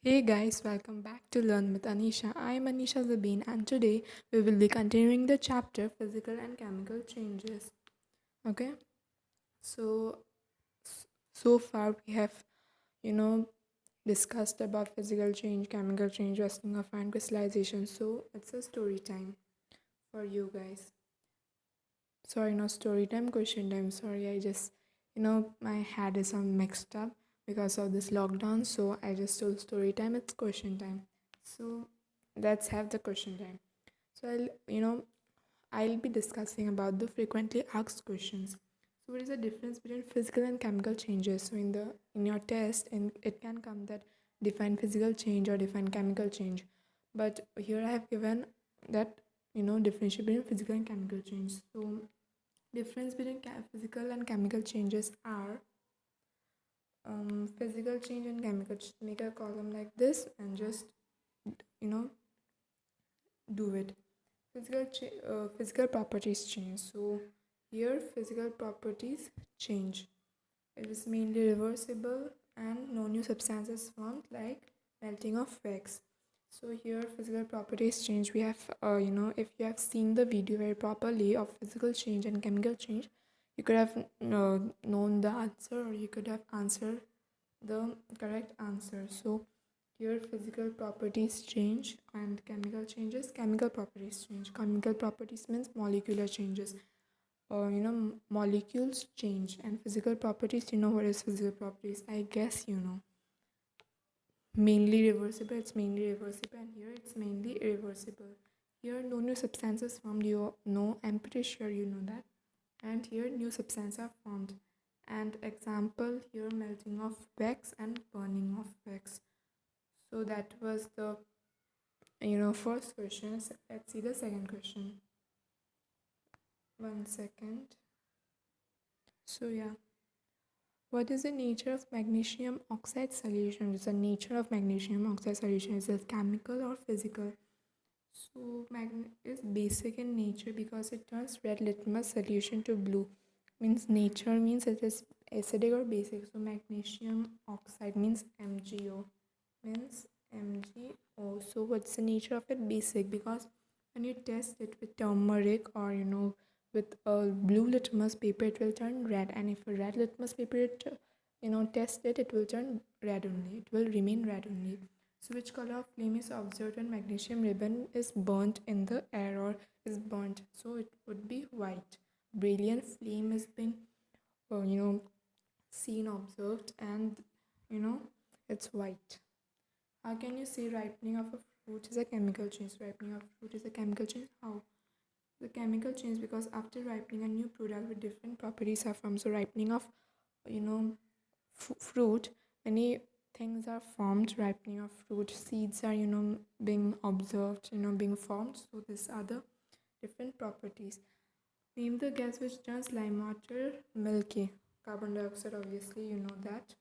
Hey guys, welcome back to Learn with Anisha. I am Anisha Zabeen and today we will be continuing the chapter Physical and Chemical Changes. Okay, so so far we have, you know, discussed about physical change, chemical change, rusting of iron crystallization. So it's a story time for you guys. Sorry, no story time, question time. Sorry, I just, my head is all mixed up because of this lockdown. So I just told story time, it's question time. So let's have the question time. So I'll be discussing about the frequently asked questions. So what is the difference between physical and chemical changes? So in your test, and it can come that define physical change or define chemical change. But here I have given that differentiate between physical and chemical change. So difference between physical and chemical changes are physical change and chemical. Just make a column like this and just you know do it. Physical properties change. So here physical properties change. It is mainly reversible and no new substances formed like melting of wax. So here physical properties change. We have if you have seen the video very properly of physical change and chemical change, you could have known the answer or you could have answered the correct answer. So here physical properties change and chemical changes. Chemical properties change. Chemical properties means molecular changes. Or molecules change and physical properties. You know what is physical properties? I guess you know. Mainly reversible. It's mainly reversible, and here it's mainly irreversible. Here no new substances formed. You know. I'm pretty sure you know that. And here new substances are formed. And example here melting of wax and burning of wax. So that was the first question. Let's see the second question. 1 second. So yeah. What is the nature of magnesium oxide solution? Is the nature of magnesium oxide solution is it chemical or physical? So is basic in nature because it turns red litmus solution to blue. Means nature means it is acidic or basic. So magnesium oxide means MgO. Means MgO. So what's the nature of it? Basic, because when you test it with turmeric or with a blue litmus paper, it will turn red, and if a red litmus paper test it, it will turn red only, it will remain red only. So which color of flame is observed when magnesium ribbon is burnt in the air or is burnt? So it would be white. Brilliant flame has been seen, observed, and you know it's white. How can you say ripening of a fruit is a chemical change? Ripening of fruit is a chemical change. How? The chemical change because after ripening a new product with different properties are formed. So ripening of you know fruit, many things are formed. Ripening of fruit, seeds are being observed, being formed. So these are the different properties. Name the gas which turns lime water milky. Carbon dioxide, obviously you know that.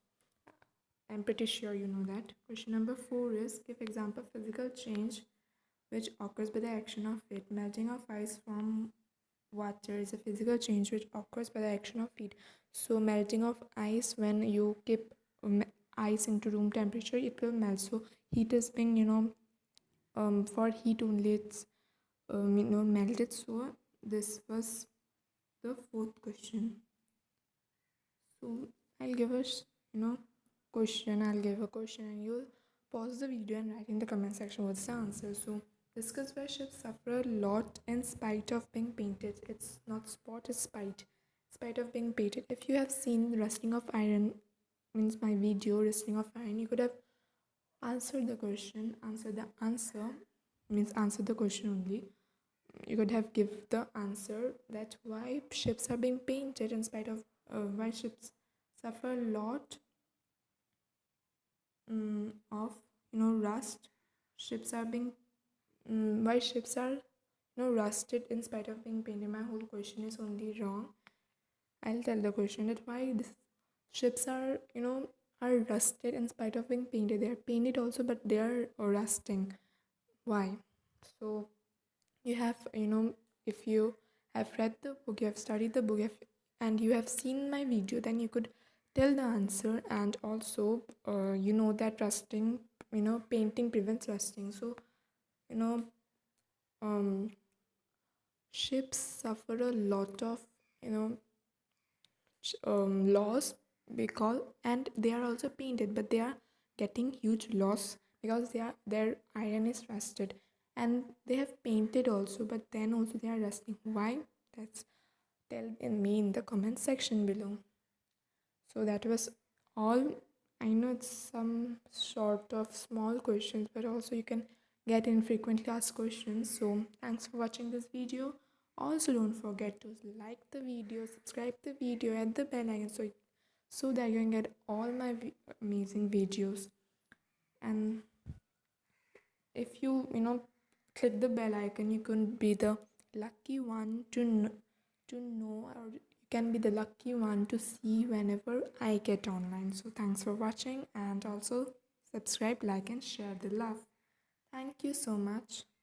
I'm pretty sure you know that. Question number 4 is give example physical change which occurs by the action of heat. Melting of ice from water is a physical change which occurs by the action of heat. So melting of ice, when you keep ice into room temperature, it will melt. So heat is being for heat only it's melted. So this was the fourth question. So I'll give us question. I'll give a question and you'll pause the video and write in the comment section what's the answer. So discuss why ships suffer a lot in spite of being painted. It's not spot, it's spite. Spite of being painted. If you have seen rusting of iron, means my video rusting of iron, you could have answered the question. Answer the answer means answer the question only. You could have give the answer that why ships are being painted in spite of why ships suffer a lot of rust. Ships are being why ships are rusted in spite of being painted. My whole question is only wrong. I'll tell the question that why this ships are are rusted in spite of being painted. They are painted also, but they are rusting. Why? So you have if you have read the book, you have studied the book, and you have seen my video, then you could tell the answer. And also you know that rusting, painting prevents rusting. So you know um ships suffer a lot of you know loss, because and they are also painted, but they are getting huge loss because their iron is rusted, and they have painted also, but then also they are rusting. Why? That's tell in me in the comment section below. So that was all. I know it's some sort of small questions, but also you can get in frequently asked questions. So thanks for watching this video. Also don't forget to like the video, subscribe the video, and the bell icon, so that you can get all my amazing videos. And if you click the bell icon, you can be the lucky one to know, or you can be the lucky one to see whenever I get online. So thanks for watching, and also subscribe, like, and share the love. Thank you so much.